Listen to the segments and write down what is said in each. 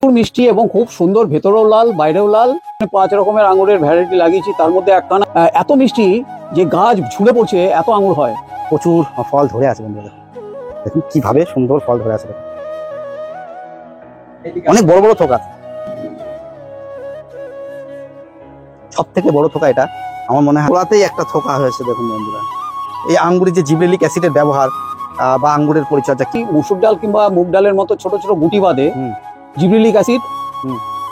খুব মিষ্টি এবং খুব সুন্দর, ভেতরেও লাল বাইরেও লাল। 5 রকমের আঙুরের ভ্যারাইটি লাগিয়েছি, তার মধ্যে একখানা এত মিষ্টি যে গাছ ঝুলে পড়ছে, এত আঙুর হয়। প্রচুর ফল ধরে আছে বন্ধুরা, দেখুন কিভাবে সুন্দর ফল ধরে আছে। অনেক বড় বড় থোকা, সব থেকে বড় থোকা এটা আমার মনে হয়। গোড়াতেই একটা থোকা হয়েছে দেখুন বন্ধুরা। এই আঙ্গুরের যে জিব্রেলিক অ্যাসিডের ব্যবহার বা আঙ্গুরের পরিচর্যা, কি মুসুর ডাল কিংবা মুগ ডালের মতো ছোট ছোট গুটি বাদে জিব্রেলিক অ্যাসিড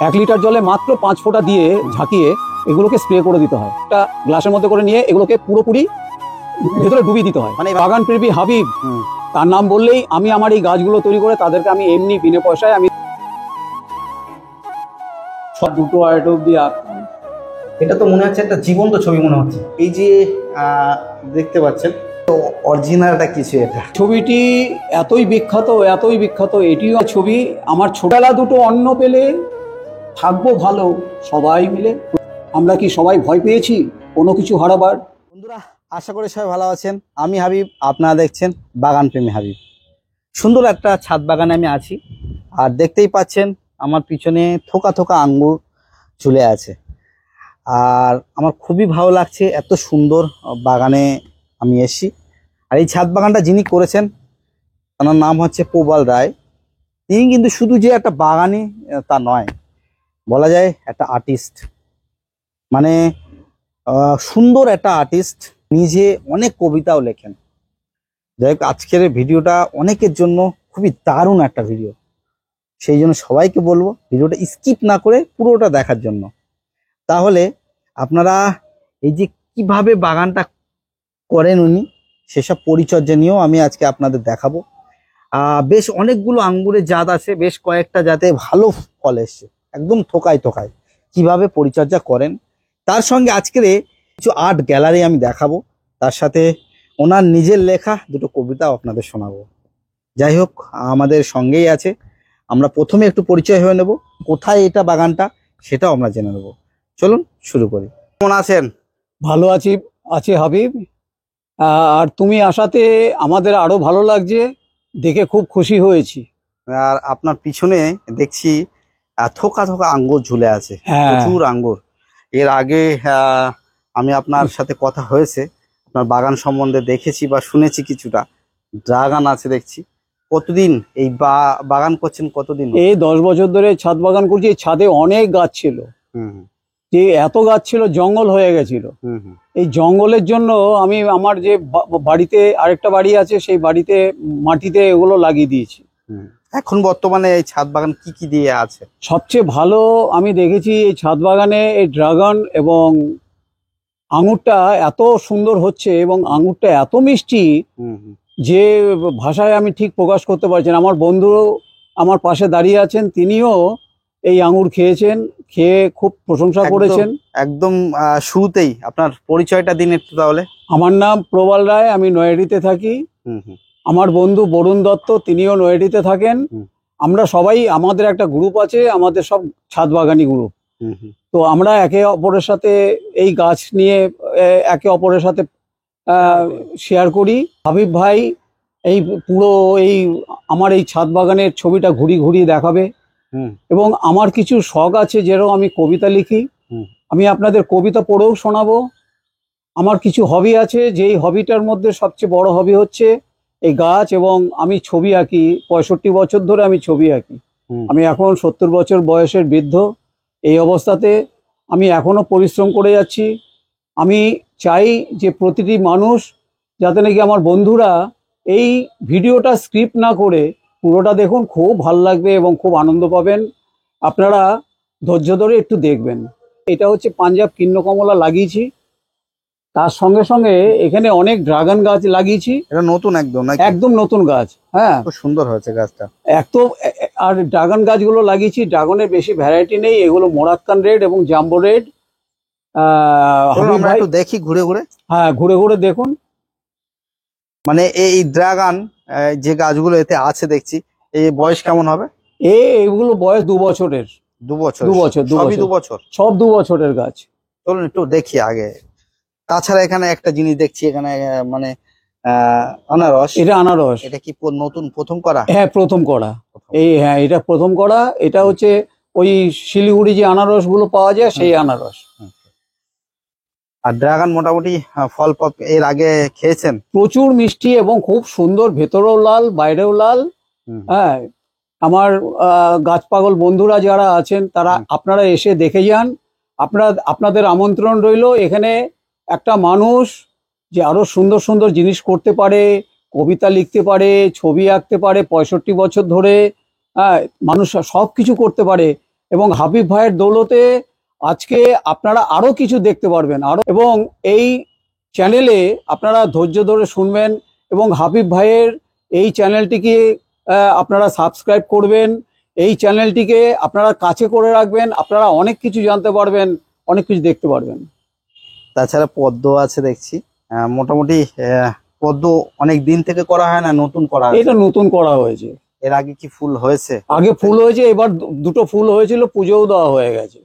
1 লিটার জলে মাত্র 5 ফোঁটা দিয়ে ঝাঁকিয়ে এগুলোকে স্প্রে করে দিতে হয়। একটা গ্লাসের মধ্যে করে নিয়ে এগুলোকে পুরোপুরি ভেতরে ডুবিয়ে দিতে হয়। মানে বাগান প্রেমী হাবিব, তার নাম বললেই আমি আমার এই গাছগুলো তৈরি করে তাদেরকে আমি এমনি বিনা পয়সায় আমি সব দুটো আইটেম দিয়ে। এটা তো মনে হচ্ছে একটা জীবন্ত ছবি মনে হচ্ছে। এই যে দেখতে পাচ্ছেন তো অরিজিনালটা কিছু, এটা ছবিটি এতই বিখ্যাত, এটিও ছবি। আমার ছোটবেলা দুটো অন্ন পেলে থাকবো ভালো সবাই মিলে। আমরা কি সবাই ভয় পেয়েছি কোনো কিছু হারাবার? বন্ধুরা, আশা করি সবাই ভালো আছেন। আমি হাবিব, আপনারা দেখছেন বাগান প্রেমী হাবিব। সুন্দর একটা ছাদ বাগানে আমি আছি, আর দেখতেই পাচ্ছেন আমার পিছনে থোকা থোকা আঙ্গুর ঝুলে আছে। আর আমার খুবই ভালো লাগছে, এত সুন্দর বাগানে আমি এসেছি। আর এই ছাদ বাগানটা যিনি করেছেন তার নাম হচ্ছে প্রবাল রায়। তিনি কিন্তু শুধু যে একটা বাগানি তা নয়, বলা যায় একটা আর্টিস্ট, মানে সুন্দর একটা আর্টিস্ট। নিজে অনেক কবিতাও লেখেন। যাই হোক, আজকের ভিডিওটা অনেকের জন্য খুবই দারুণ একটা ভিডিও, সেই জন্য সবাইকে বলবো ভিডিওটা স্কিপ না করে পুরোটা দেখার জন্য। তাহলে আপনারা এই যে কিভাবে বাগানটা করেন উনি, সেসব পরিচর্যা নিয়েও আমি আজকে আপনাদের দেখাবো। বেশ অনেকগুলো আঙ্গুরের জাত আছে, বেশ কয়েকটা জাতে ভালো ফল এসছে, একদম থোকায় থোকায়। কিভাবে পরিচর্যা করেন তার সঙ্গে আজকের কিছু আর্ট গ্যালারি আমি দেখাবো, তার সাথে ওনার নিজের লেখা দুটো কবিতাও আপনাদের শোনাবো। যাই হোক, আমাদের সঙ্গেই আছে। আমরা প্রথমে একটু পরিচয় হয়ে নেব, কোথায় এটা বাগানটা সেটাও আমরা জেনে নেব। চলুন শুরু করি। কেমন আছেন? ভালো আছি হাবিব। আর তুমি আসাতে আমাদের আরো ভালো লাগছে, দেখে খুব খুশি হয়েছি। আর আপনার পিছনে দেখছি থোকা থোকা আঙ্গুর ঝুলে আছে, প্রচুর আঙ্গুর। এর আগে আমি আপনার সাথে কথা হয়েছে, আপনার বাগান সম্বন্ধে দেখেছি বা শুনেছি কিছুটা। ড্রাগন আছে দেখছি। কতদিন এই বাগান করছেন? কতদিন? এই 10 বছর ধরে ছাদ বাগান করছি। এই ছাদে অনেক গাছ ছিল, যে এত গাছ ছিল জঙ্গল হয়ে গেছিল। এই জঙ্গলের জন্য আমি আমার যে বাড়িতে আরেকটা বাড়ি আছে, সেই বাড়িতে মাটিতে এগুলো লাগিয়ে দিয়েছি। এখন বর্তমানে এই ছাদ বাগান কি কি দিয়ে আছে? সবচেয়ে ভালো আমি দেখেছি এই ছাদ বাগানে এই ড্রাগন এবং আঙুরটা এত সুন্দর হচ্ছে, এবং আঙুরটা এত মিষ্টি যে ভাষায় আমি ঠিক প্রকাশ করতে পারছি না। আমার বন্ধু আমার পাশে দাঁড়িয়ে আছেন, তিনিও এই আঙুর খেয়েছেন, খেয়ে খুব প্রশংসা করেছেন। একদম শুরুতেই আপনার পরিচয়টা দিন একটু তাহলে। আমার নাম প্রবাল রায়, আমি নয়াডিতে থাকি। আমার বন্ধু বরুণ দত্ত, তিনিও নয়াডিতে থাকেন। আমরা সবাই, আমাদের একটা গ্রুপ আছে, আমাদের সব ছাদ বাগানি গ্রুপ। তো আমরা একে অপরের সাথে এই গাছ নিয়ে একে অপরের সাথে শেয়ার করি। হাবিব ভাই এই পুরো এই আমার এই ছাদ বাগানের ছবিটা ঘুরিয়ে দেখাবে। এবং আমার কিছু শখ আছে, যেরকম আমি কবিতা লিখি, আমি আপনাদের কবিতা পড়েও শোনাবো। আমার কিছু হবি আছে, যেই হবিটার মধ্যে সবচেয়ে বড় হবি হচ্ছে এই গাছ, এবং আমি ছবি আঁকি। 65 বছর ধরে আমি ছবি আঁকি। আমি এখন 70 বছর বয়সের বৃদ্ধ। এই অবস্থাতে আমি এখনো পরিশ্রম করে যাচ্ছি। আমি চাই যে প্রতিটি মানুষ, যাতে নাকি আমার বন্ধুরা এই ভিডিওটা স্ক্রিপ্ট না করে পুরোটা দেখুন, খুব ভালো লাগবে এবং খুব আনন্দ পাবেন। আপনারা ধৈর্য ধরে একটু দেখবেন। এটা হচ্ছে পাঞ্জাব কৃষ্ণকমলা লাগিয়েছি, তার সঙ্গে সঙ্গে এখানে অনেক ড্রাগন গাছ লাগিয়েছি। এটা নতুন একদম নতুন গাছ। হ্যাঁ, খুব সুন্দর হয়েছে গাছটা একদম। আর ড্রাগন গাছগুলো লাগিয়েছি, ড্রাগনের বেশি ভ্যারাইটি নেই, এগুলো মোরাক্কান রেড এবং জাম্বো রেড। আমরা একটু দেখি ঘুরে ঘুরে। হ্যাঁ, ঘুরে দেখুন। মানে এই ড্রাগন যে গাছগুলো এতে আছে দেখছি, এই বয়স কেমন হবে? এইগুলো বয়স 2 বছরের। 2 বছর? সবই 2 বছর, সব 2 বছরের গাছ। চলুন একটু দেখি আগে। তাছাড়া এখানে একটা জিনিস দেখছি, এখানে মানে আনারস। এটা আনারস। এটা কি নতুন প্রথম করা? হ্যাঁ, প্রথম করা। হ্যাঁ, এটা প্রথম করা। এটা হচ্ছে ওই শিলিগুড়ি যে আনারস গুলো পাওয়া যায় সেই আনারস। আর ড্রাগন মোটামুটি ফল এর আগে খেয়েছেন? প্রচুর মিষ্টি এবং খুব সুন্দর, ভেতরেও লাল বাইরেও লাল। হ্যাঁ, আমার গাছ পাগল বন্ধুরা যারা আছেন তারা আপনারা এসে দেখে যান। আপনাদের আমন্ত্রণ রইল। এখানে একটা মানুষ যে আরো সুন্দর সুন্দর জিনিস করতে পারে, কবিতা লিখতে পারে, ছবি আঁকতে পারে 65 বছর ধরে, হ্যাঁ, মানুষ সব কিছু করতে পারে। এবং হাবিব ভাইয়ের দৌলতে আজকে আপনারা আরো কিছু দেখতে পারবেন আরো। এবং এই চ্যানেলে আপনারা ধৈর্য ধরে শুনবেন এবং হাবিব ভাইয়ের এই চ্যানেলটিকে আপনারা সাবস্ক্রাইব করবেন। এই চ্যানেলটিকে আপনারা কাছে করে রাখবেন। আপনারা অনেক কিছু জানতে পারবেন, অনেক কিছু দেখতে পারবেন। তাছাড়া পদ্ম আছে দেখছি, মোটামুটি পদ্ম অনেক দিন থেকে করা হয় না, নতুন করা? এটা নতুন করা হয়েছে। এর আগে কি ফুল হয়েছে? আগে ফুল হয়েছে, এবার দুটো ফুল হয়েছিল, পুজোও দেওয়া হয়ে গেছে।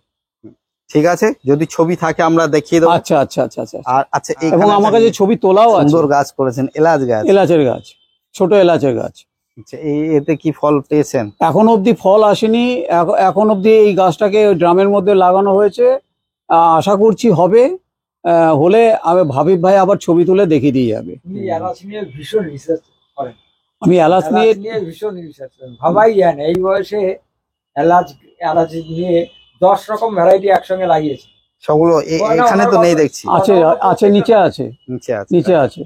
ঠিক আছে, যদি ছবি থাকে আমরা দেখিয়ে দেবো। আচ্ছা আচ্ছা আচ্ছা আচ্ছা। আর আচ্ছা, এবং আমার কাছে ছবি তোলাও আছে। সুন্দর গাছ করেছেন, এলাচ গাছ। এলাচের গাছ, ছোট এলাচের গাছ। আচ্ছা, এতে কি ফল পেয়েছেন? এখন অবধি ফল আসেনি। এখন অবধি এই গাছটাকে ড্রামের মধ্যে লাগানো হয়েছে। আশা করছি হবে। হলে আমি হাবিব ভাই আবার ছবি তুলে দেখিয়ে দিয়ে যাবে। এলাচ নিয়ে ভীষণ রিসার্চ করেন। আমি এলাচ নিয়ে ভীষণ রিসার্চ করেন, ভাবাই যায় না এই বয়সে এলাচ নিয়ে 10 রকম ভ্যারাইটি একসঙ্গে লাগিয়েছে। সবগুলো এখানে তো নেই দেখছি। আছে আছে, নিচে আছে, নিচে আছে।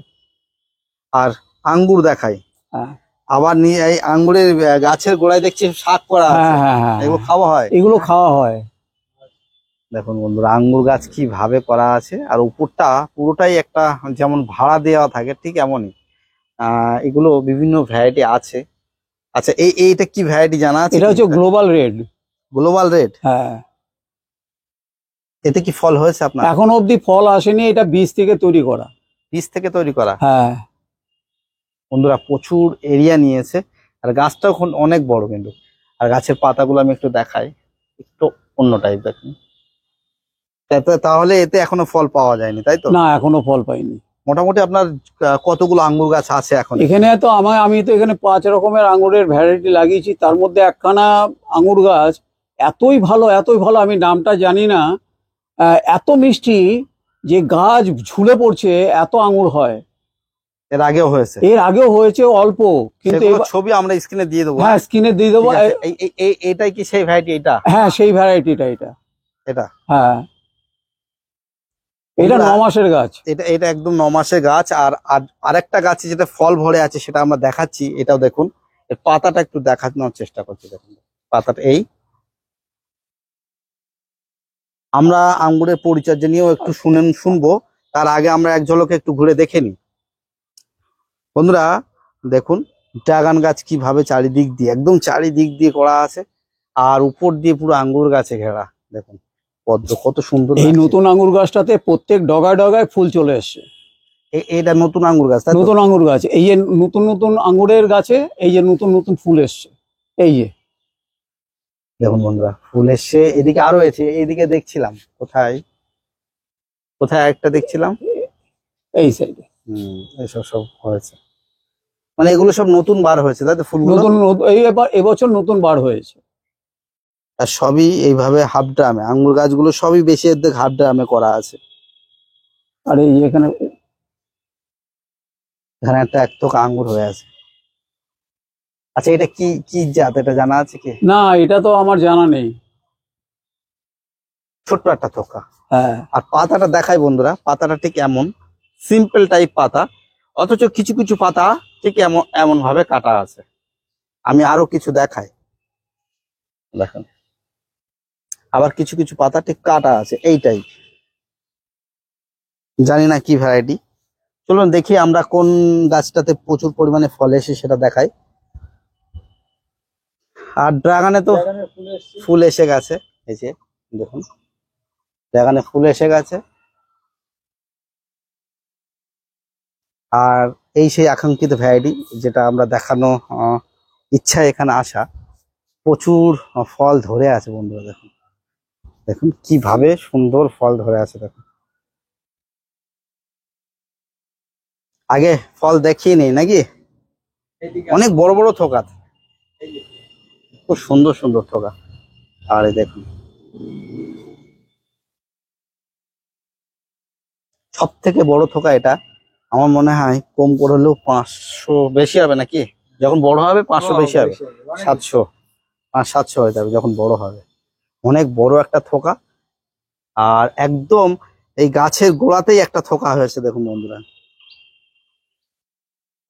আর আঙ্গুর দেখাই। হ্যাঁ, আবার এই আঙ্গুরের গাছের গোড়ায় দেখছি শাক করা আছে। হ্যাঁ হ্যাঁ হ্যাঁ, এগুলো খাওয়া হয়? এগুলো খাওয়া হয়। দেখুন বন্ধুরা, আঙ্গুর গাছ কিভাবে করা আছে, আর উপরটা পুরোটাই একটা যেমন ভাড়া দেওয়া থাকে ঠিক এমনই। এগুলো বিভিন্ন ভ্যারাইটি আছে। আচ্ছা, এইটা কি ভ্যারাইটি জানা আছে? এটা হচ্ছে গ্লোবাল রেড। Global red. হ্যাঁ। এতে কি ফল হয়েছে আপনার? এখন অবধি ফল আসেনি। এটা বীজ থেকে তৈরি করা। বীজ থেকে তৈরি করা? হ্যাঁ। বন্ধুরা, প্রচুর এরিয়া নিয়েছে, আর গাছটাও অনেক বড় কিন্তু। আর গাছের পাতাগুলো আমি একটু দেখাই, একটু অন্য টাইপ দেখুন। তাহলে এতে এখনো ফল পাওয়া যায়নি, তাই তো? না, এখনো ফল পাইনি। মোটামুটি আপনার কতগুলো আঙ্গুর গাছ আছে এখন এখানে? তো আমি তো এখানে 5 রকমের আঙ্গুরের ভ্যারাইটি লাগিয়েছি। তার মধ্যে একখানা আঙ্গুর গাছ এতই ভালো, এতই ভালো, আমি নামটা জানি না। এত মিষ্টি যে গাছ ঝুলে পড়ছে, এত আঙ্গুর হয়। এর আগেও হয়েছে? এর আগেও হয়েছে অল্প, কিন্তু ছবি আমরা স্ক্রিনে দিয়ে দেবো। হ্যাঁ, স্ক্রিনে দিয়ে দেবো। এটাই কি সেই ভ্যারাইটি? এটা? হ্যাঁ, সেই ভ্যারাইটিটা এটা। এটা? হ্যাঁ, এটা 9 মাসের গাছ। এটা একদম 9 মাসের গাছ। আর আরেকটা গাছে যেটা ফল ভরে আছে সেটা আমরা দেখাচ্ছি। এটাও দেখুন, এর পাতাটা একটু দেখানোর চেষ্টা করছি। দেখুন পাতাটা এই। আমরা আঙ্গুরের পরিচর্যা নিয়েও একটু শুনবো। তার আগে আমরা এক ঝলকে একটু ঘুরে দেখে নিই। বন্ধুরা দেখুন, ড্রাগন গাছ কিভাবে চারিদিক দিয়ে, একদম চারিদিক দিয়ে করা আছে, আর উপর দিয়ে পুরো আঙ্গুর গাছে ঘেরা। দেখুন পদ্ম কত সুন্দর। এই নতুন আঙ্গুর গাছটাতে প্রত্যেক ডগায় ডগায় ফুল চলে এসছে। এটা নতুন আঙ্গুর গাছ? নতুন আঙ্গুর গাছ। এই যে নতুন নতুন আঙ্গুরের গাছে এই যে নতুন নতুন ফুল এসছে। এই যে দেখুন বন্ধুরা, ফুল এসছে। এদিকে আরো এসে, এইদিকে দেখছিলাম কোথায় একটা দেখছিলাম এই সাইডে। এসব সব হয়েছে, মানে এগুলো সব নতুন বার হয়েছে, তাই তো? ফুলগুলো নতুন এবছর নতুন বার হয়েছে। আর সবই এইভাবে হাফ ড্রামে, আঙ্গুর গাছগুলো সবই বেশি অর্ধেক হাফ ড্রামে করা আছে। আর এই এখানে একটা একতক আঙ্গুর হয়ে আছে। আচ্ছা, এটা কি কি জাত, এটা জানা আছে কি? না, এটা তো আমার জানা নেই। ছোট্ট একটা থোকা। হ্যাঁ। আর পাতাটা দেখাই বন্ধুরা, পাতাটা ঠিক এমন সিম্পল টাইপ পাতা, অথচ কিছু কিছু পাতা ঠিক এমন ভাবে কাটা আছে। আমি আরো কিছু দেখাই, দেখেন। আবার কিছু কিছু পাতা ঠিক কাটা আছে এইটাই। জানি না কি ভ্যারাইটি। চলুন দেখি আমরা কোন গাছটাতে প্রচুর পরিমাণে ফল এসে সেটা দেখাই। আর ড্রাগনে তো ফুল এসে গেছে। এই যে দেখুন, ড্রাগনে ফুল এসে গেছে। আর এই সেই আকাঙ্ক্ষিত ভ্যারাইটি যেটা আমরা দেখানো ইচ্ছা এখানে আসা। প্রচুর ফল ধরে আছে বন্ধুরা, দেখুন দেখুন কিভাবে সুন্দর ফল ধরে আছে। দেখুন আগে ফল দেখিয়ে নেই নাকি? এইদিকে অনেক বড় বড় থোকা, এই যে, খুব সুন্দর সুন্দর থোকা। আর এই দেখুন সব থেকে বড় থোকা এটা। আমার মনে হয় কম করে হলেও 500 বেশি হবে নাকি? যখন বড় হবে 500 বেশি হবে, অনেক 700, 500-700 হয়ে যাবে যখন বড় হবে। অনেক বড় একটা থোকা। আর একদম এই গাছের গোড়াতেই একটা থোকা হয়েছে দেখুন বন্ধুরা।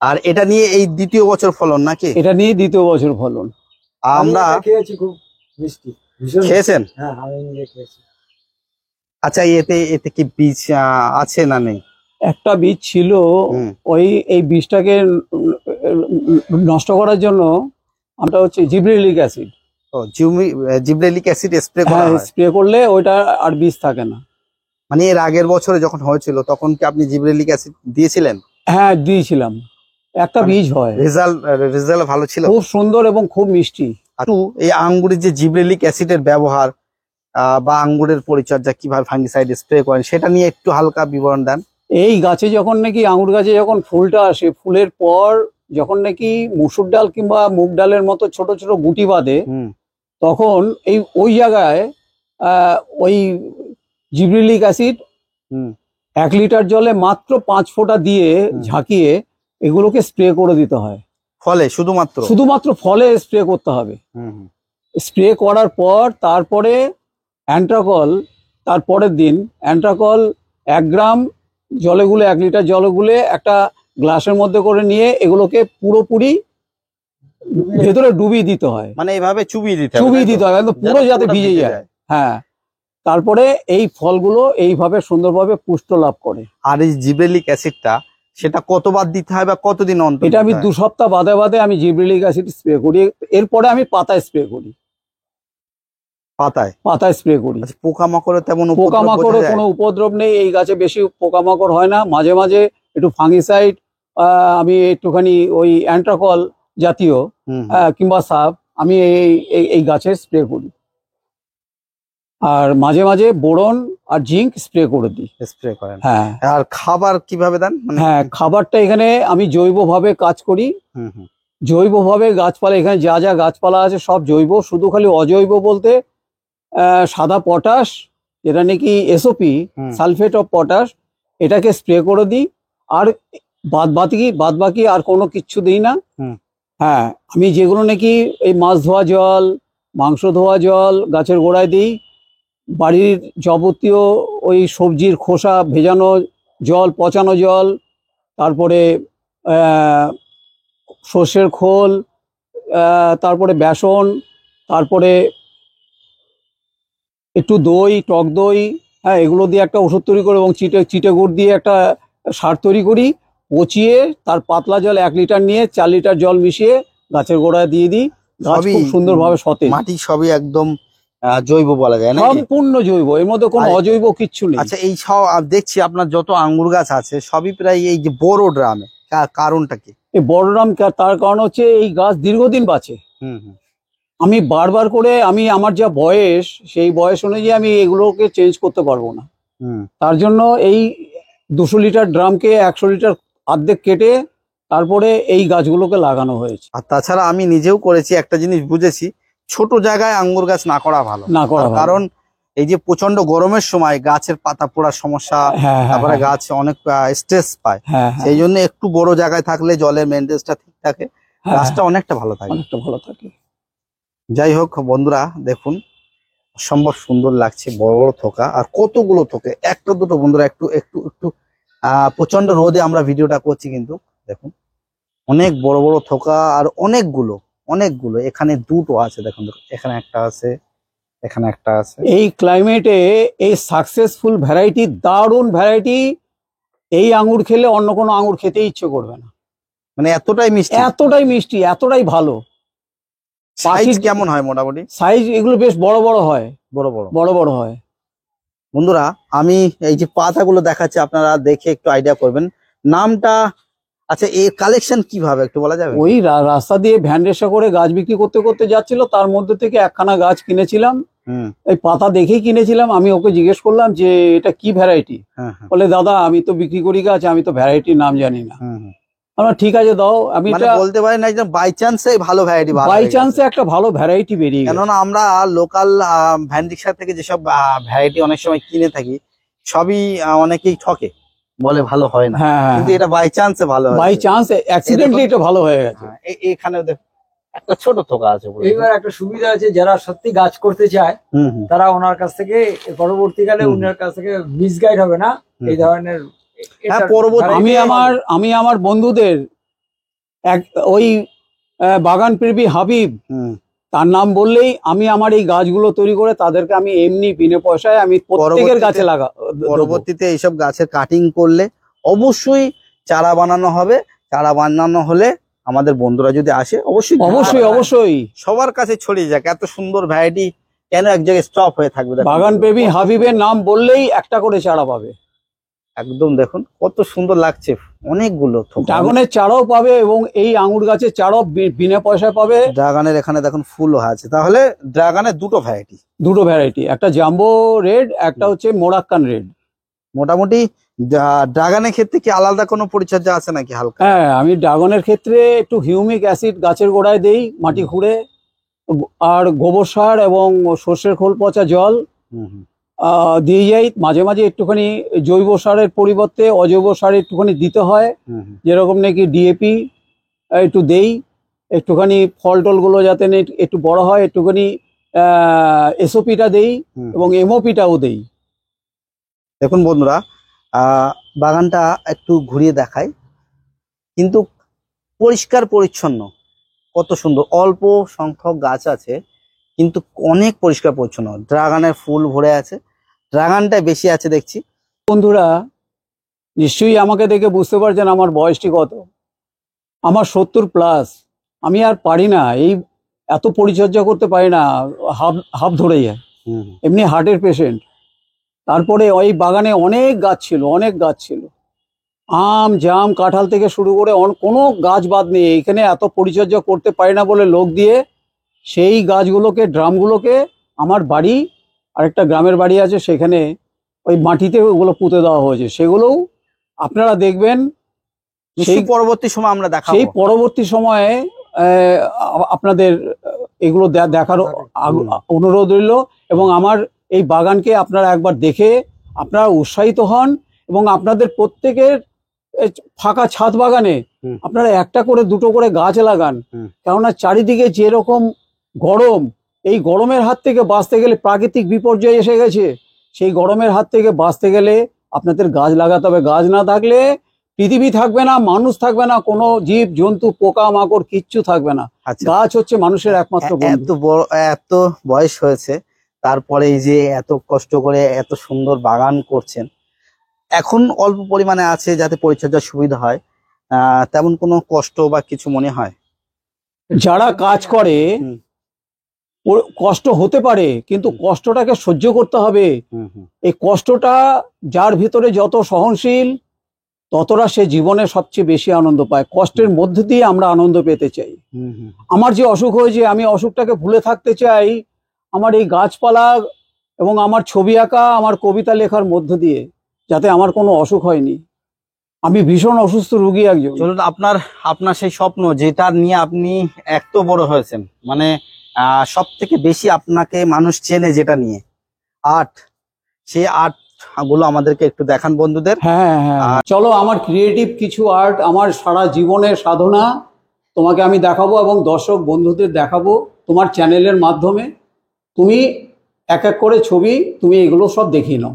আর এটা নিয়ে এই দ্বিতীয় বছর ফলন নাকি? এটা নিয়ে দ্বিতীয় বছর ফলন। আমরা আমি এটা খেয়েছি, খুব মিষ্টি, ভীষণ খেয়েছেন? মিষ্টি। হ্যাঁ, আমি নিজে খেয়েছি। আচ্ছা, এতে এতে কি বীজ আছে না নেই? একটা বীজ ছিল, হুম। ওই এই বীজটাকে নষ্ট করার জন্য আমরা হচ্ছে জিব্রেলিক অ্যাসিড, ও জিব্রেলিক অ্যাসিড স্প্রে করা হ্যাঁ, হয়। স্প্রে করলে ওইটা আর বীজ থাকে না। মানে এর আগের বছরে যখন হয়েছিল তখন কি আপনি জিব্রেলিক অ্যাসিড দিয়েছিলেন? হ্যাঁ, দিয়েছিলাম। একটা মানে বীজ হয়, রেজাল্ট ভালো ছিল? খুব সুন্দর এবং খুব মিষ্টি। আর এই আঙ্গুরের যে জিব্রেলিক অ্যাসিডের ব্যবহার বা আঙ্গুরের পরিচর্যা কিভাবে ফাঙ্গিসাইড স্প্রে করেন সেটা নিয়ে একটু হালকা বিবরণ দেন। এই গাছে যখন নাকি আঙুর গাছে যখন ফুলটা আসে, ফুলের পর যখন নাকি মুসুর ডাল কিংবা মুগ ডালের মতো ছোট ছোট গুটি বাঁধে, হুম। তখন ওই জায়গায় ওই জিব্রেলিক অ্যাসিড হুম। 1 লিটার জলে মাত্র 5 ফোঁটা দিয়ে ঝাঁকিয়ে এগুলোকে স্প্রে করে দিতে হয়। ফলে শুধুমাত্র ফলে স্প্রে করতে হবে। হুম, হুম। স্প্রে করার পর তারপরে অ্যান্ট্রাকল, তারপরের দিন অ্যান্ট্রাকল 1 গ্রাম জলে গুলে, 1 লিটার জলে গুলে একটা গ্লাসের মধ্যে করে নিয়ে এগুলোকে পুরোপুরি ভেতরে ডুবিয়ে দিতে হয়। মানে এইভাবে চুবিয়ে দিতে হবে, চুবিয়ে তাই তো? দিতে হবে একদম পুরো, যাতে যাতে পুরোটা ভিজে ভিজে যায়। হ্যাঁ, তারপরে এই ফলগুলো এইভাবে সুন্দরভাবে পুষ্ট লাভ করে। আর এই জিব্রেলিক অ্যাসিডটা সেটা কতবার দিতে হয় বা কতদিন অন্তর এটা আমি দিতে হয়? 2 সপ্তাহ বাদে বাদে আমি জিব্রেলিক অ্যাসিড স্প্রে করি। এরপরে আমি পাতায় স্প্রে করি, পাতায় স্প্রে করি। আচ্ছা, পোকামাকড়ের তেমন উপদ্রব বোঝা পোকামাকড়ের যায়? কোনো উপদ্রব নেই এই গাছে, বেশি পোকামাকড় হয় না। মাঝে মাঝে একটু ফাঙ্গিসাইড, আমি একটুখানি ওই অ্যান্ট্রাকল জাতীয় হুম, হুম। কিংবা সাপ আমি এই গাছে স্প্রে করি। আর মাঝে মাঝে বোরন আর জিঙ্ক স্প্রে করে দিই। স্প্রে করেন। হ্যাঁ, আর খাবার কিভাবে দেন? মানে হ্যাঁ, খাবারটা এখানে আমি জৈবভাবে কাজ করি। হুম, হুম। জৈবভাবে গাছপালা, এখানে যা যা গাছপালা আছে সব জৈব, শুধু খালি অজৈব বলতে সাদা পটাশ, যেটা নাকি SOP, hmm. Sulphate of potash, এটাকে স্প্রে করে দিই। আর বাদ বাকি আর কোনো কিচ্ছু দিই না। হুম। হ্যাঁ, আমি যেগুলো নাকি এই মাছ ধোয়া জল, মাংস ধোয়া জল গাছের গোড়ায় দিই, বাড়ির যাবতীয় ওই সবজির খোসা ভেজানো জল, পচানো জল, তারপরে সর্ষের খোল, তারপরে বেসন, তারপরে একটু দই, টক দই, হ্যাঁ, এগুলো দিয়ে একটা ওষুধ তৈরি করি এবং চিটে গুড় দিয়ে একটা সার তৈরি করি। পচিয়ে তার পাতলা জল 1 লিটার নিয়ে 4 লিটার জল মিশিয়ে গাছের গোড়ায় দিয়ে দিই। গাছ সবই খুব সুন্দরভাবে সতেজ। মাটি সবই একদম জৈব বলা যায় নাকি? সম্পূর্ণ জৈব, এর মধ্যে কোনো আর- অজৈব কিচ্ছু নেই। আচ্ছা, এই সব দেখছি আপনার যত আঙ্গুর গাছ আছে সবই প্রায় এই যে বড় ড্রামে, কারণটা কি? এই বড়রাম তার কারণ হচ্ছে এই গাছ দীর্ঘদিন বাঁচে। হুম, হুম। আমি বারবার করে আমার যা বয়স, সেই বয়স অনুযায়ী আমি এগুলোকে চেঞ্জ করতে পারবো না। হুম। তার জন্য এই 200 লিটার ড্রামকে 100 লিটার অর্ধেক কেটে তারপরে এই গাছগুলোকে লাগানো হয়েছে। আর তাছাড়া আমি নিজেও করেছি, একটা জিনিস বুঝেছি, ছোট জায়গায় আঙ্গুর গাছ না করা ভালো। না করা তার ভালো। কারণ এই যে প্রচন্ড গরমের সময় গাছের পাতা পোড়ার সমস্যা, হ্যাঁ, হ্যাঁ, তারপরে হ্যাঁ, গাছ অনেক স্ট্রেস পায়। হ্যাঁ, হ্যাঁ, সেই জন্য একটু বড় জায়গায় থাকলে জলের মেনটেন্সটা ঠিক থাকে, হ্যাঁ, গাছটা অনেকটা ভালো থাকে। অনেকটা ভালো থাকে। যাই হোক বন্ধুরা, দেখুন অসম্ভব সুন্দর লাগছে, বড় বড় থোকা আর কতগুলো থোকে, একটা দুটো বন্ধুরা, একটু একটু একটু প্রচন্ড রোদে আমরা ভিডিওটা করছি, কিন্তু দেখুন অনেক বড় বড় থোকা আর অনেকগুলো এখানে দুটো আছে, দেখুন এখানে একটা আছে, এখানে একটা আছে। এই ক্লাইমেটে এই সাকসেসফুল ভ্যারাইটি, দারুণ ভ্যারাইটি, এই আঙ্গুর খেলে অন্য কোনো আঙ্গুর খেতে ইচ্ছে করবে না। মানে এতটাই মিষ্টি, এতটাই মিষ্টি, এতটাই ভালো। সাইজ কেমন হয় মোটামুটি? সাইজ এগুলো বেশ বড় বড় হয়, বড় বড় বড় বড় হয়। বন্ধুরা, আমি এই যে পাতাগুলো দেখাচ্ছি আপনারা দেখে একটু আইডিয়া করবেন নামটা। আচ্ছা, এর কালেকশন কিভাবে একটু বলা যাবে? ওই রাস্তা দিয়ে ভ্যান রিক্সা করে গাছ বিক্রি করতে করতে যাচ্ছিল, তার মধ্যে থেকে একখানা গাছ কিনেছিলাম। এই পাতা দেখেই কিনেছিলাম। আমি ওকে জিজ্ঞেস করলাম যে এটা কি ভ্যারাইটি, বলে দাদা আমি তো বিক্রি করি গাছ, আমি তো ভ্যারাইটির নাম জানি না। আমরা ঠিক আছে দাও। আমি মানে বলতে পারি না একদম বাই চান্সে ভালো ভ্যারাইটি, বাই চান্সে একটা ভালো ভ্যারাইটি বেরিয়ে গেছে। কেননা আমরা লোকাল ভ্যান্ডিক্সার থেকে যেসব ভ্যারাইটি অনেক সময় কিনে থাকি সবই অনেকেই ঠকে, বলে ভালো হয় না। হ্যাঁ, কিন্তু এটা বাই চান্সে ভালো হয়, বাই চান্স অ্যাক্সিডেন্টলি এটা ভালো হয়ে গেছে। এখানেও একটা ছোট থোকা আছে। এইবার একটা সুবিধা আছে, যারা সত্যি গাছ করতে চায় তারা ওনার কাছ থেকে পরবর্তীকালে ওনার কাছ থেকে মিসগাইড হবে না এই ধরনের। আমি আমার বন্ধুদের ওই বাগান প্রেমী হাবিব, তার নাম বললেই আমি আমার এই গাছগুলো তৈরি করে তাদেরকে আমি এমনি বিনা পয়সায় আমি প্রত্যেকের গাছে পরবর্তীতে এইসব গাছের কাটিং করলে অবশ্যই চারা বানানো হবে। চারা বানানো হলে আমাদের বন্ধুরা যদি আসে অবশ্যই সবার কাছে ছড়িয়ে যাক। এত সুন্দর ভ্যারাইটি কেন এক জায়গায় স্টপ হয়ে থাকবে? বাগান প্রেমী হাবিবের নাম বললেই একটা করে চারা পাবে। একদম দেখুন কত সুন্দর লাগছে, অনেকগুলো ড্রাগনের চারাও পাবে এবং এই আঙ্গুর গাছের চারাও বিনা পয়সায় পাবে। ড্রাগনের এখানে দেখুন ফুলও আছে। তাহলে ড্রাগনের দুটো ভ্যারাইটি, একটা জাম্বো রেড, একটা হচ্ছে মোরাক্কান রেড। মোটামুটি ড্রাগনের ক্ষেত্রে কি আলাদা কোনো পরিচর্যা আছে নাকি হালকা? হ্যাঁ, আমি ড্রাগনের ক্ষেত্রে একটু হিউমিক অ্যাসিড গাছের গোড়ায় দেই, মাটি খুঁড়ে, আর গোবর সার এবং সর্ষের খোল পচা জল দিয়ে যাই। মাঝে মাঝে একটুখানি জৈব সারের পরিবর্তে অজৈব সার একটুখানি দিতে হয়, যেরকম নাকি ডিএপি একটু দেই, একটুখানি ফল টলগুলো যাতে একটু বড় হয়, একটুখানি এসওপিটা দেই এবং এমওপিটাও দেই। দেখুন বন্ধুরা, বাগানটা একটু ঘুরিয়ে দেখাই, কিন্তু পরিষ্কার পরিচ্ছন্ন, কত সুন্দর। অল্প সংখ্যক গাছ আছে কিন্তু অনেক পরিষ্কার পরিচ্ছন্ন। ড্রাগনের ফুল ভরে আছে, ড্রাগনটাই বেশি আছে দেখছি। বন্ধুরা নিশ্চয়ই আমাকে দেখে বুঝতে পারছেন আমার বয়সটি কত। আমার 70+। আমি আর পারি না, এই এত পরিচর্যা করতে পারি না, হাফ ধরে যায়। এমনি হার্টের পেশেন্ট। তারপরে ওই বাগানে অনেক গাছ ছিল, আম জাম কাঁঠাল থেকে শুরু করে কোনো গাছ বাদ নেই। এখানে এত পরিচর্যা করতে পারি না বলে লোক দিয়ে সেই গাছগুলোকে, ড্রামগুলোকে আমার বাড়ি, আরেকটা গ্রামের বাড়ি আছে সেখানে ওই মাটিতে ওগুলো পুঁতে দেওয়া হয়েছে। সেগুলোও আপনারা দেখবেন সেই পরবর্তী সময় আমরা দেখাবো। সেই পরবর্তী সময়ে আপনাদের এগুলো দেখার অনুরোধ রইল। এবং আমার এই বাগানকে আপনারা একবার দেখে আপনারা উৎসাহিত হন এবং আপনাদের প্রত্যেকের ফাঁকা ছাদ বাগানে আপনারা একটা করে দুটো করে গাছ লাগান। কেননা চারিদিকে যেরকম গরম, এই গরমের হাত থেকে বাঁচতে গেলে, প্রাকৃতিক বিপর্যয় এসে গেছে, সেই গরমের হাত থেকে বাঁচতে গেলে আপনাদের গাছ লাগাতে হবে। গাছ না থাকলে পৃথিবী থাকবে না, মানুষ থাকবে না, কোনো জীব জন্তু পোকা মাকড় কিচ্ছু থাকবে না। গাছ হচ্ছে মানুষের একমাত্র বন্ধু। এত বয়স হয়েছে তারপরে এই যে এত কষ্ট করে এত সুন্দর বাগান করছেন, এখন অল্প পরিমাণে আছে যাতে পরিচর্যার সুবিধা হয়, তেমন কোনো কষ্ট বা কিছু মনে হয়? যারা কাজ করে কষ্ট হতে পারে, কিন্তু কষ্টটাকে সহ্য করতে হবে। এই কষ্টটা যার ভিতরে যত সহনশীল ততটা সে জীবনে সবচেয়ে বেশি আনন্দ পায়। কষ্টের মধ্যে দিয়ে আমরা আনন্দ পেতে চাই। আমার যে অসুখ হয়েছে, আমি অসুখটাকে ভুলে থাকতে চাই আমার এই গাছপালা এবং আমার ছবি আঁকা, আমার কবিতা লেখার মধ্য দিয়ে, যাতে আমার কোনো অসুখ হয়নি। আমি ভীষণ অসুস্থ রোগী একজন। চলুন, আপনার সেই স্বপ্ন যেটা নিয়ে আপনি এত বড় হয়েছেন, মানে সব থেকে বেশি আপনাকে মানুষ চেনে যেটা নিয়ে, আর্ট, সেই আর্ট গুলো আমাদেরকে একটু দেখান বন্ধুদের। হ্যাঁ, চলো আমার ক্রিয়েটিভ কিছু আর্ট, আমার সারা জীবনের সাধনা তোমাকে আমি দেখাবো এবং দর্শক বন্ধুদের দেখাবো তোমার চ্যানেলের মাধ্যমে। তুমি এক এক করে ছবি তুমি এগুলো সব দেখিয়ে নাও।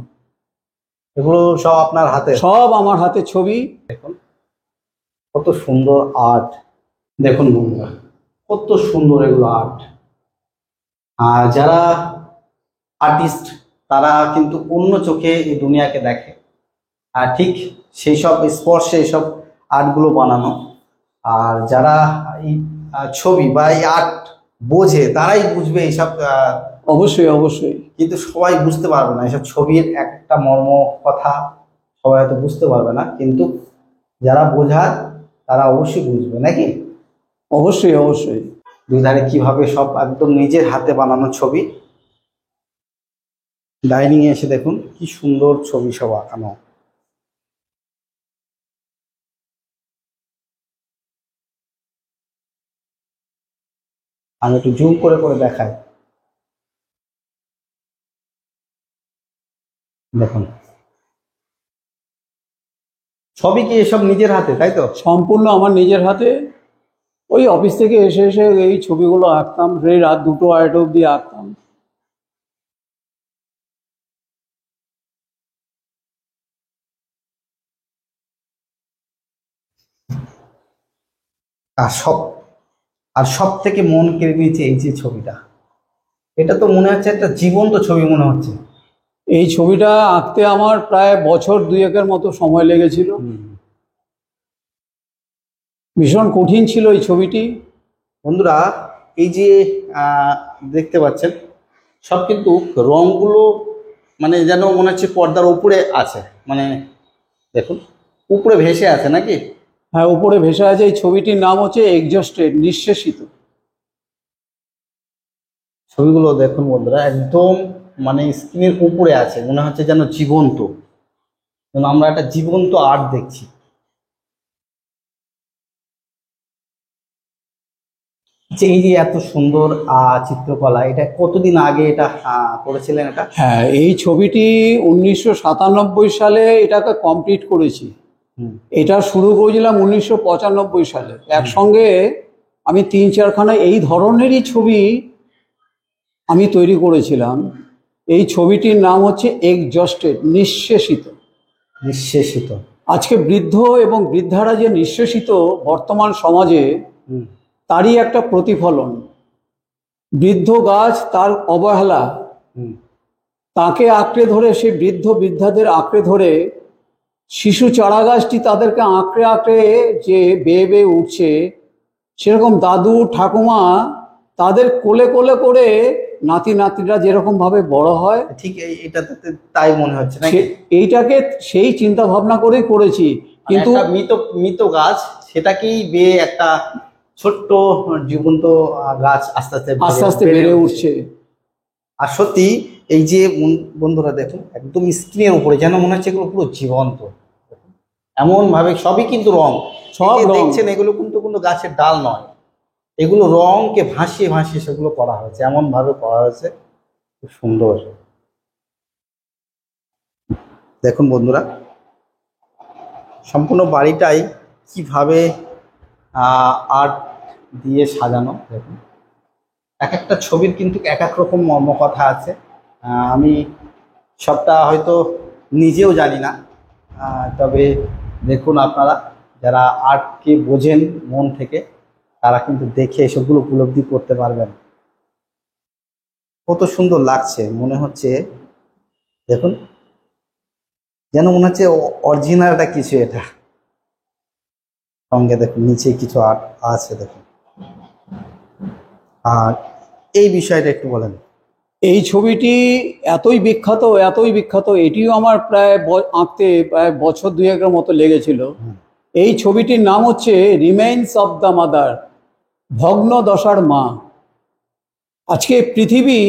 এগুলো সব আপনার হাতে? সব আমার হাতে ছবি। দেখুন কত সুন্দর আর্ট, দেখুন বন্ধুরা কত সুন্দর এগুলো আর্ট। আর যারা আর্টিস্ট তারা কিন্তু অন্য চোখে এই দুনিয়াকে দেখে, আর ঠিক সেই সব স্পর্শে এইসব আর্টগুলো বানানো। আর যারা এই ছবি বা এই আর্ট বোঝে তারাই বুঝবে এইসব। অবশ্যই কিন্তু সবাই বুঝতে পারবে না এইসব ছবির একটা মর্ম কথা, সবাই হয়তো বুঝতে পারবে না, কিন্তু যারা বোঝার তারা অবশ্যই বুঝবে, নাকি? অবশ্যই। দুই ধারে কিভাবে সব একদম নিজের হাতে বানানো ছবি। ডাইনিং এ এসে দেখুন কি সুন্দর ছবি সব আঁকানো। আমি একটু জুম করে করে দেখাই, দেখুন সবই কি এসব নিজের হাতে, তাই তো? সম্পূর্ণ আমার নিজের হাতে। ওই অফিস থেকে এসে এসে এই ছবিগুলো আঁকতাম, সেই রাত 2-2 অবধি আঁকতাম। আর সব আর সব থেকে মন কেড়ে নিয়েছে এই যে ছবিটা, এটা তো মনে হচ্ছে একটা জীবন্ত ছবি মনে হচ্ছে। এই ছবিটা আঁকতে আমার প্রায় বছর 2-1 মতো সময় লেগেছিল। ভীষণ কঠিন ছিল এই ছবিটি। বন্ধুরা এই যে দেখতে পাচ্ছেন সব কিন্তু রংগুলো মানে যেন মনে হচ্ছে পর্দার উপরে আছে, মানে দেখুন উপরে ভেসে আছে নাকি? হ্যাঁ, উপরে ভেসে আছে। এই ছবিটির নাম হচ্ছে এক্সজস্টেড, নিঃশেষিত। ছবিগুলো দেখুন বন্ধুরা, একদম মানে স্ক্রিনের উপরে আছে, মনে হচ্ছে যেন জীবন্ত, যেন আমরা একটা জীবন্ত আর্ট দেখছি। যে এই যে এত সুন্দর চিত্রকলা, এটা কতদিন আগে এটা করেছিলেন এটা? হ্যাঁ, এই ছবিটি 1997 সালে এটাকে কমপ্লিট করেছি। এটা শুরু করেছিলাম 1995 সালে। একসঙ্গে আমি 3-4খানা এই ধরনেরই ছবি আমি তৈরি করেছিলাম। এই ছবিটির নাম হচ্ছে এক্সজস্টেড, নিঃশেষিত। নিঃশেষিত। আজকে বৃদ্ধ এবং বৃদ্ধারা যে নিঃশেষিত বর্তমান সমাজে, তারই একটা প্রতিফলন। বৃদ্ধ গাছ তার অবহেলা, তাকে আঁকড়ে ধরে, সেই বৃদ্ধ বৃদ্ধাদের আঁকড়ে ধরে শিশু চারা গাছটি তাদেরকে আঁকড়ে আঁকড়ে যে বেয়ে বেয়ে উঠছে, সেরকম দাদু ঠাকুমা তাদের কোলে কোলে করে নাতি নাতিরা যেরকম ভাবে বড় হয়, ঠিক এটাতে তাই মনে হচ্ছে না? এইটাকে সেই চিন্তা ভাবনা করেই করেছি। কিন্তু মৃত মৃত গাছ সেটাকেই বেয়ে একটা ছোট্ট জীবন্ত গাছ আস্তে আস্তে আস্তে আস্তে বেড়ে উঠছে। আর সত্যি এই যে বন্ধুরা দেখুন একদম স্ক্রিনের উপরে যেন মনে হচ্ছে এগুলো পুরো জীবন্ত, এমন ভাবে সবই কিন্তু রং। সব দেখছেন এগুলো কিন্তু কোনো গাছের ডাল নয়, এগুলো রংকে ভাসিয়ে ভাসিয়ে সেগুলো করা হয়েছে, এমন ভাবে করা হয়েছে, খুব সুন্দর। দেখুন বন্ধুরা সম্পূর্ণ বাড়িটাই কিভাবে আর্ট দিয়ে সাজানো। দেখুন এক একটা ছবির কিন্তু এক এক রকম মর্মকথা আছে। আমি সবটা হয়তো নিজেও জানি না, তবে দেখুন আপনারা যারা আর্টকে বোঝেন মন থেকে, তারা কিন্তু দেখে এসবগুলো উপলব্ধি করতে পারবেন। কত সুন্দর লাগছে, মনে হচ্ছে দেখুন যেন মনে হচ্ছে অরিজিনালটা কিছু এটা। সঙ্গে দেখুন নিচে কিছু আর্ট আছে দেখুন। আর এই বিষয়টা একটু বলেন। এই ছবিটি এতই বিখ্যাত, এটিও আমার প্রায় আঁকতে প্রায় বছর 2-1 মতো লেগেছিল। এই ছবিটির নাম হচ্ছে রিমেইনস অফ দ্য মাদার, ভগ্ন দশার মা। আজকে পৃথিবী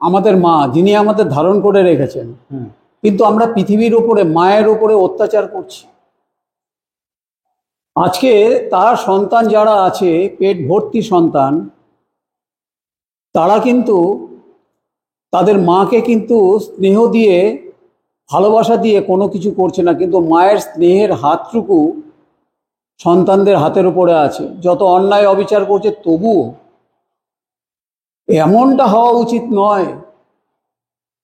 আমাদের মা, যিনি আমাদের ধারণ করে রেখেছেন, কিন্তু আমরা পৃথিবীর উপরে, মায়ের উপরে অত্যাচার করছি। আজকে তার সন্তান যারা আছে, পেট ভর্তি সন্তান, তারা কিন্তু তাদের মাকে কিন্তু স্নেহ দিয়ে, ভালোবাসা দিয়ে কোনো কিছু করছে না, কিন্তু মায়ের স্নেহের হাতটুকু সন্তানদের হাতের উপরে আছে। যত অন্যায় অবিচার করছে, তবুও এমনটা হওয়া উচিত নয়।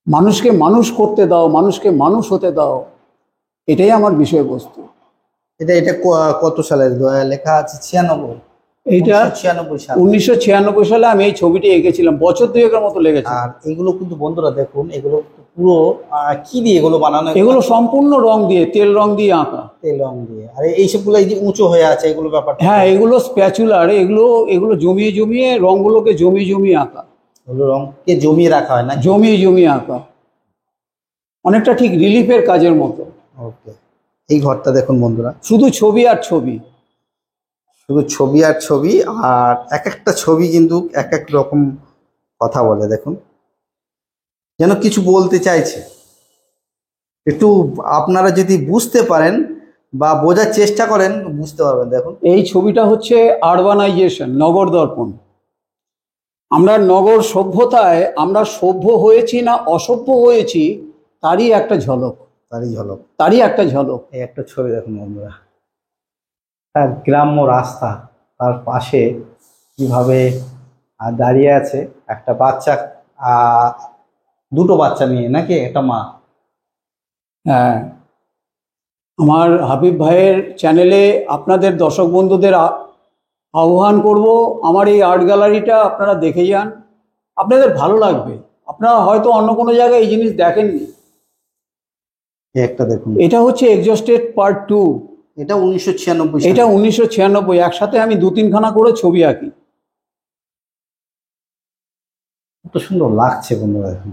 মানুষকে মানুষ করতে দাও, মানুষকে মানুষ হতে দাও, এটাই আমার বিষয়বস্তু। এটা কত সালের লেখা আছে? 96? এইটা 1996 সালে আমি এই ছবিটি এঁকেছিলাম, বছর 2-1 মতো লেগেছে। আর এগুলো কিন্তু বন্ধুরা দেখুন, এগুলো পুরো কি দিয়ে এগুলো বানানো? এগুলো সম্পূর্ণ রং দিয়ে, তেল রং দিয়ে আঁকা। তেল রং দিয়ে। আর এইসবগুলো এই যে উঁচু হয়ে আছে এগুলো ব্যাপার? হ্যাঁ, এগুলো স্প্যাচুলার, এগুলো জমিয়ে জমিয়ে রংগুলোকে জমিয়ে আঁকা। এগুলো রংকে জমিয়ে রাখা হয় না? জমিয়ে আঁকা, অনেকটা ঠিক রিলিফের কাজের মতো। ওকে, এই ঘরটা দেখুন বন্ধুরা, শুধু ছবি আর ছবি, শুধু ছবি আর ছবি। আর এক একটা ছবি কিন্তু এক এক রকম কথা বলে। দেখুন যেন কিছু বলতে চাইছে। একটু আপনারা যদি বুঝতে পারেন বা বোঝার চেষ্টা করেন বুঝতে পারবেন। দেখুন এই ছবিটা হচ্ছে আরবানাইজেশন, নগর দর্পণ। আমরা নগর সভ্যতায় আমরা সভ্য হয়েছি না অসভ্য হয়েছি তারই একটা ঝলক, তারই একটা ঝলক। এই একটা ছবি দেখুন বন্ধুরা, তার গ্রাম্য রাস্তা, তার পাশে কিভাবে দাঁড়িয়ে আছে একটা বাচ্চা, দুটো বাচ্চা নিয়ে, নাকি একটা মা। হ্যাঁ, আমার হাবিব ভাইয়ের চ্যানেলে আপনাদের দর্শক বন্ধুদের আহ্বান করব, আমার এই আর্ট গ্যালারিটা আপনারা দেখে যান, আপনাদের ভালো লাগবে। আপনারা হয়তো অন্য কোনো জায়গায় এই জিনিস দেখেননি। একটা দেখুন, এটা হচ্ছে এক্সস্টেড পার্ট 2। এটা 1996। এটা 1996। একসাথে আমি 2-3খানা করে ছবি আঁকি। কত সুন্দর লাগছে বন্ধুরা, দেখুন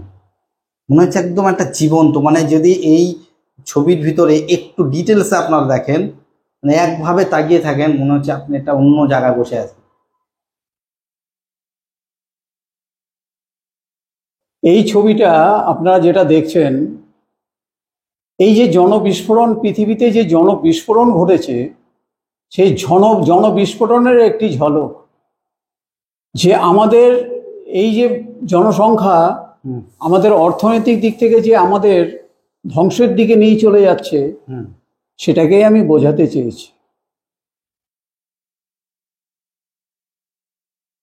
মনে হচ্ছে একদম একটা জীবন্ত, মানে যদি এই ছবির ভিতরে একটু ডিটেলস আপনারা দেখেন, মানে একভাবে তাকিয়ে থাকেন, মনে হচ্ছে আপনি একটা অন্য জায়গায় বসে আছেন। এই ছবিটা আপনারা যেটা দেখছেন, এই যে জনবিস্ফোরণ, পৃথিবীতে যে জনবিস্ফোরণ ঘটেছে, সেই জনবিস্ফোরণের একটি ঝলক। যে আমাদের এই যে জনসংখ্যা আমাদের অর্থনৈতিক দিক থেকে যে আমাদের ধ্বংসের দিকে নিয়ে চলে যাচ্ছে, সেটাকেই আমি বোঝাতে চেয়েছি।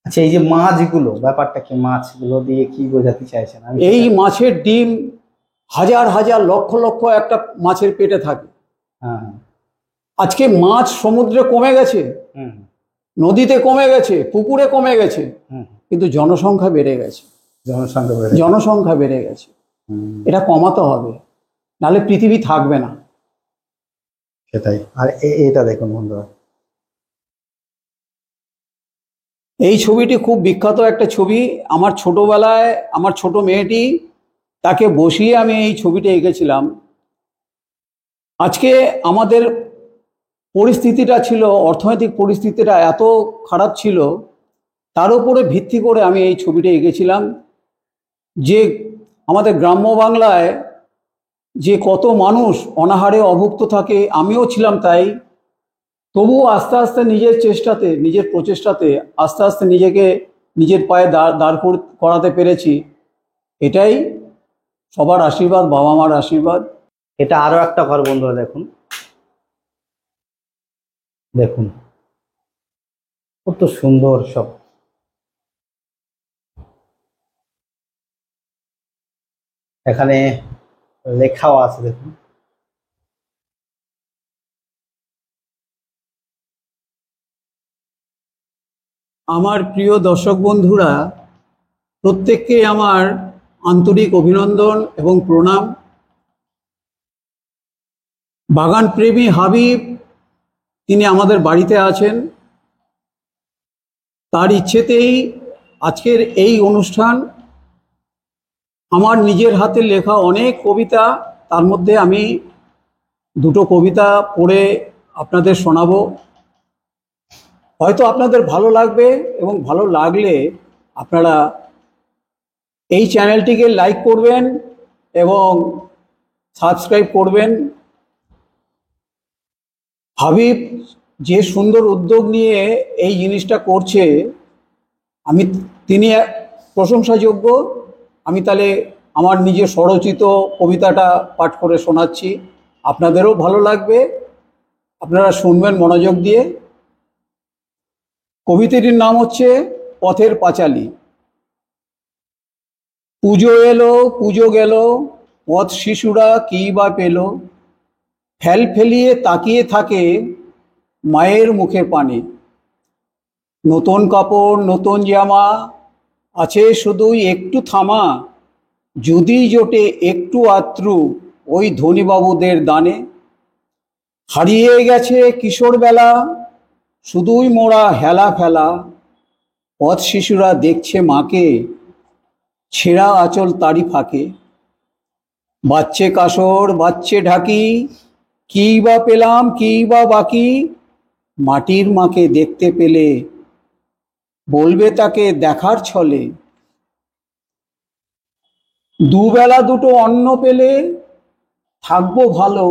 আচ্ছা, এই যে মাছগুলো, ব্যাপারটা কি, মাছগুলো দিয়ে কি বোঝাতে চাইছেন? এই মাছের ডিম হাজার হাজার লক্ষ লক্ষ একটা মাছের পেটে থাকে। আজকে মাছ সমুদ্রে কমে গেছে, নদীতে কমে গেছে, পুকুরে কমে গেছে, কিন্তু জনসংখ্যা বেড়ে গেছে। জনসংখ্যা বেড়ে গেছে, এটা কমাতে হবে, নাহলে পৃথিবী থাকবে না। সেটাই। আর এটা দেখুন বন্ধুরা, এই ছবিটি খুব বিখ্যাত একটা ছবি। আমার ছোটবেলায় আমার ছোট মেয়েটি, তাকে বসিয়ে আমি এই ছবিটা এঁকেছিলাম। আজকে আমাদের পরিস্থিতিটা ছিল, অর্থনৈতিক পরিস্থিতিটা এত খারাপ ছিল, তার উপরে ভিত্তি করে আমি এই ছবিটা এঁকেছিলাম। যে আমাদের গ্রাম্য বাংলায় যে কত মানুষ অনাহারে অভুক্ত থাকে, আমিও ছিলাম তাই। তবুও আস্তে আস্তে নিজের চেষ্টাতে, নিজের প্রচেষ্টাতে আস্তে আস্তে নিজেকে নিজের পায়ে দাঁড় করাতে পেরেছি। এটাই সবার আশীর্বাদ, বাবা মার আশীর্বাদ। এটা আরো একটা ঘর বন্ধুরা, দেখুন দেখুন কত সুন্দর সব। এখানে লেখাও আছে দেখুন। আমার প্রিয় দর্শক বন্ধুরা, প্রত্যেককে আমার আন্তরিক অভিনন্দন এবং প্রণাম। বাগান প্রেমী হাবিব তিনি আমাদের বাড়িতে আছেন, তার ইচ্ছেতেই আজকের এই অনুষ্ঠান। আমার নিজের হাতে লেখা অনেক কবিতা, তার মধ্যে আমি দুটো কবিতা পড়ে আপনাদের শোনাবো। হয়তো আপনাদের ভালো লাগবে, এবং ভালো লাগলে আপনারা এই চ্যানেলটিকে লাইক করবেন এবং সাবস্ক্রাইব করবেন। হাবিব যে সুন্দর উদ্যোগ নিয়ে এই জিনিসটা করছে, তিনি প্রশংসাযোগ্য। আমি তাহলে আমার নিজের স্বরচিত কবিতাটা পাঠ করে শোনাচ্ছি, আপনাদেরও ভালো লাগবে, আপনারা শুনবেন মনোযোগ দিয়ে। কবিতাটির নাম হচ্ছে পথের পাঁচালী। পুজো এলো, পুজো গেল, পথ শিশুরা কী বা পেল, ফেল ফেলিয়ে তাকিয়ে থাকে মায়ের মুখের পানে। নতুন কাপড়, নতুন জামা, আছে শুধুই একটু থামা, যদি জোটে একটু আত্রু ওই ধনীবাবুদের দানে। হারিয়ে গেছে কিশোর বেলা, শুধুই মোরা হেলা ফেলা, পথ শিশুরা দেখছে মাকে, ছেঁড়া আঁচল তারি ফাঁকে। বাচ্চে কাসর, বাচ্চে ঢাকি, কী বা পেলাম, কী বা বাকি, মাটির মাকে দেখতে পেলে বলবে তাকে দেখার ছলে। দুবেলা দুটো অন্ন পেলে থাকবো ভালো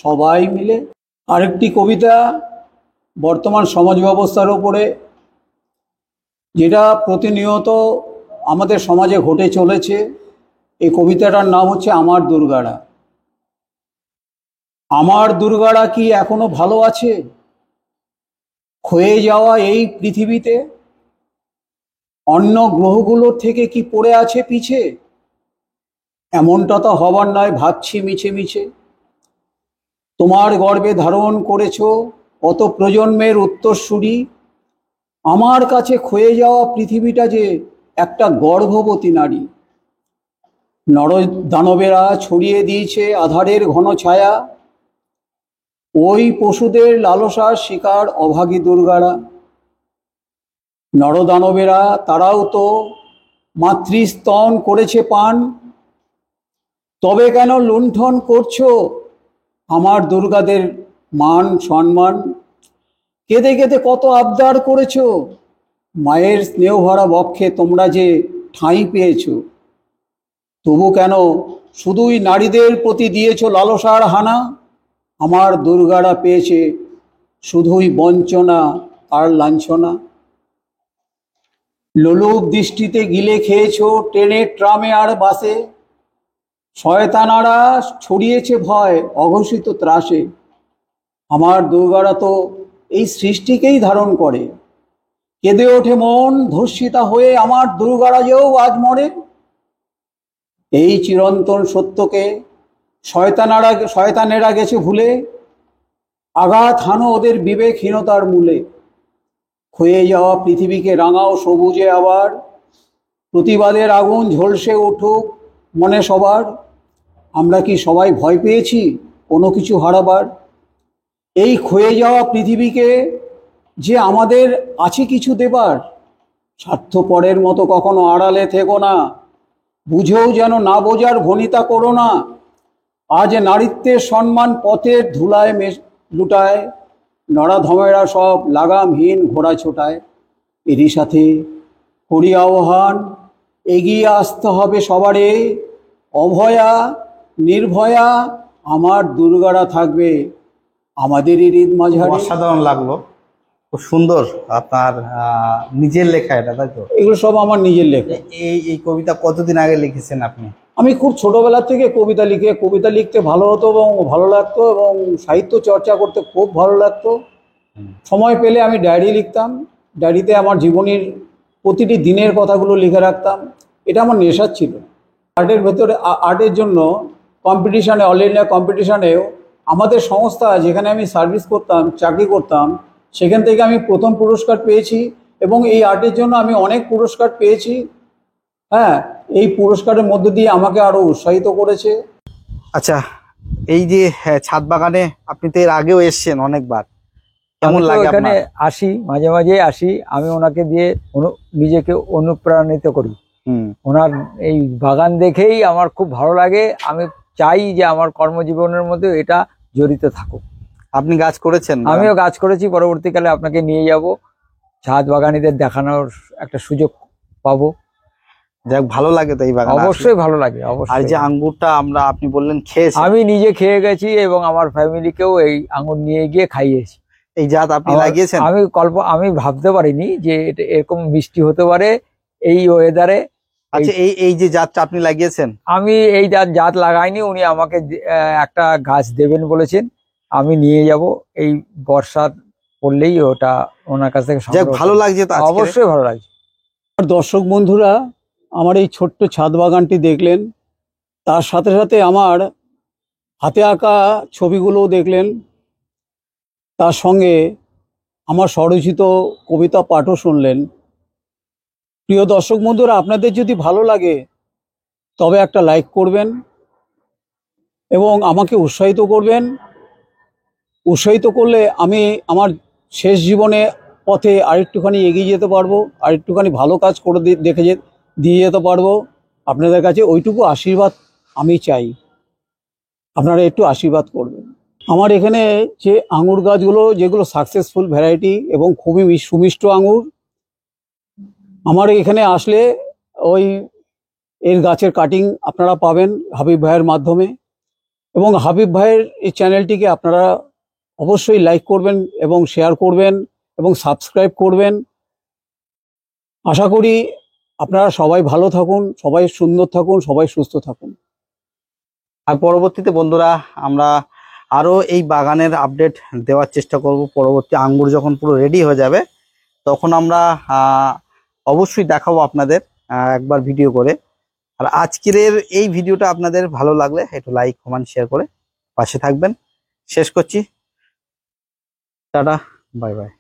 সবাই মিলে। আরেকটি কবিতা বর্তমান সমাজ ব্যবস্থার ওপরে, যেটা প্রতিনিয়ত আমাদের সমাজে ঘটে চলেছে। এই কবিতাটার নাম হচ্ছে আমার দুর্গারা। আমার দুর্গারা কি এখনো ভালো আছে ক্ষয়ে যাওয়া এই পৃথিবীতে? অন্য গ্রহগুলোর থেকে কি পড়ে আছে পিছে? এমনটা তো হবার নয় ভাবছি মিছে মিছে। তোমার গর্ভে ধারণ করেছ কত প্রজন্মের উত্তরসূরি। আমার কাছে ক্ষয়ে যাওয়া পৃথিবীটা যে একটা গর্ভবতী নারী। নর দানবেরা ছড়িয়ে দিয়েছে আধারের ঘন ছায়া। ওই পশুদের লালসার শিকার অভাগী দুর্গারা। নরদানবেরা তারাও তো মাতৃস্তন করেছে পান। তবে কেন লুণ্ঠন করছো আমার দুর্গাদের মান সম্মান? কেঁদে কেঁদে কত আবদার করেছো, মায়ের স্নেহভরা বক্ষে তোমরা যে ঠাঁই পেয়েছো। তবু কেন শুধুই নারীদের প্রতি দিয়েছো লালসার হানা? আমার দুর্গারা পেয়েছে শুধুই বঞ্চনা আর লাঞ্ছনা। লোলুপ দৃষ্টিতে গিলে খেয়েছো ট্রেনে ট্রামে আর বাসে। শয়তানারা ছড়িয়েছে ভয় অঘোষিত ত্রাসে। আমার দুর্গারা তো এই সৃষ্টিকেই ধারণ করে। কেঁদে ওঠে মন ধর্ষিতা হয়ে আমার দুর্গারা যেও আজ মরে। এই চিরন্তন সত্যকে শয়তানেরা গেছে ভুলে। আঘাত হানো ওদের বিবেকহীনতার মূলে। ক্ষয়ে যাওয়া পৃথিবীকে রাঙাও সবুজে আবার। প্রতিবাদের আগুন ঝলসে উঠুক মনে সবার। আমরা কি সবাই ভয় পেয়েছি কোনো কিছু হারাবার? এই ক্ষয়ে যাওয়া পৃথিবীকে যে আমাদের আছে কিছু দেবার। স্বার্থপরের মতো কখনো আড়ালে থেকো না। বুঝেও যেন না বোঝার ভনিতা করো না। আজ নারীত্বের সম্মান পথের ধুলায় লুটায়। নরাধমেরা সব লাগামহীন ঘোড়া ছোটায়। এরই সাথে করি আহ্বান এগিয়ে আসতে হবে সবারে। অভয়া নির্ভয়া আমার দুর্গারা থাকবে আমাদেরই হৃদ মাঝারে। অসাধারণ লাগলো, খুব সুন্দর। আপনার নিজের লেখা এটা, তাই তো? এগুলো সব আমার নিজের লেখা। এই কবিতা কতদিন আগে লিখেছেন আপনি? আমি খুব ছোটবেলা থেকে কবিতা লিখতে ভালো হতো এবং ভালো লাগতো, এবং সাহিত্য চর্চা করতে খুব ভালো লাগতো। সময় পেলে আমি ডায়েরি লিখতাম। ডায়েরিতে আমার জীবনের প্রতিটি দিনের কথাগুলো লিখে রাখতাম। এটা আমার নেশা ছিল। আর্টের ভেতরে আর্টের জন্য কম্পিটিশানে, অল ইন্ডিয়া কম্পিটিশানেও আমাদের সংস্থা যেখানে আমি সার্ভিস করতাম, চাকরি করতাম, সেখান থেকে আমি প্রথম পুরস্কার পেয়েছি। এবং এই আর্টের জন্য আমি অনেক পুরস্কার পেয়েছি। হ্যাঁ, এই পুরস্কারের মধ্য দিয়ে আমাকে আরো উৎসাহিত করেছে। আচ্ছা, এই যে ছাদ বাগানে আপনি তো এর আগেও এসেছেন অনেকবার, কেমন লাগে এখানে আপনার? আসি, মাঝে মাঝে আসি। আমি ওনাকে দিয়ে নিজেকে অনুপ্রাণিত করি। ওনার এই বাগান দেখেই আমার খুব ভালো লাগে। আমি চাই যে আমার কর্মজীবনের মধ্যে এটা জড়িত থাকুক। আপনি গাছ করেছেন? আমিও গাছ করেছি। পরবর্তীকালে আপনাকে নিয়ে যাব, ছাদ বাগানীদের দেখানোর একটা সুযোগ পাবো। যাক, ভালো লাগে তো এই বাগান? অবশ্যই ভালো লাগে, আর অবশ্যই। যে আঙ্গুরটা আপনি বললেন খেয়েছেন, আমি নিজে খেয়ে গেছি এবং আমার ফ্যামিলিকেও এই আঙ্গুর নিয়ে গিয়ে খাইয়েছি। এই জাত আপনি লাগিয়েছেন? আমি ভাবতে পারিনি যে এটা এরকম মিষ্টি হতে পারে এই ওয়েদারে। আচ্ছা, এই যে জাতটা আপনি লাগিয়েছেন? আমি এই জাত লাগাইনি, উনি আমাকে একটা গাছ দেবেন বলেছেন। আমি নিয়ে যাব, এই বর্ষার পড়লেই ওটা ওনার কাছ থেকে যাক, ভালো লাগছে তো? অবশ্যই ভালো লাগছে। দর্শক বন্ধুরা, আমার এই ছোট্ট ছাদ বাগানটি দেখলেন, তার সাথে সাথে আমার হাতে আঁকা ছবিগুলোও দেখলেন, তার সঙ্গে আমার স্বরচিত কবিতা পাঠও শুনলেন। প্রিয় দর্শক বন্ধুরা, আপনাদের যদি ভালো লাগে তবে একটা লাইক করবেন এবং আমাকে উৎসাহিত করবেন। উৎসাহিত করলে আমি আমার শেষ জীবনে পথে আরেকটুখানি এগিয়ে যেতে পারবো, আরেকটুখানি ভালো কাজ করে দিয়ে যেতে পারবো। আপনাদের কাছে ওইটুকু আশীর্বাদ আমি চাই, আপনারা একটু আশীর্বাদ করবেন। আমার এখানে যে আঙুর গাছগুলো, যেগুলো সাকসেসফুল ভ্যারাইটি এবং খুবই সুমিষ্ট আঙুর, আমার এখানে আসলে ওই এর গাছের কাটিং আপনারা পাবেন হাবিব ভাইয়ের মাধ্যমে। এবং হাবিব ভাইয়ের এই চ্যানেলটিকে আপনারা অবশ্যই লাইক করবেন এবং শেয়ার করবেন এবং সাবস্ক্রাইব করবেন। আশা করি আপনারা সবাই ভালো থাকুন, সবাই সুন্দর থাকুন, সবাই সুস্থ থাকুন। আর পরবর্তীতে বন্ধুরা আমরা আরো এই বাগানের আপডেট দেওয়ার চেষ্টা করব। পরবর্তী আঙ্গুর যখন পুরো রেডি হয়ে যাবে তখন আমরা অবশ্যই দেখাবো আপনাদের একবার ভিডিও করে। আর আজকের এই ভিডিওটা আপনাদের ভালো লাগলে একটু লাইক কমেন্ট শেয়ার করে পাশে থাকবেন। শেষ করছি, টাটা, বাই বাই।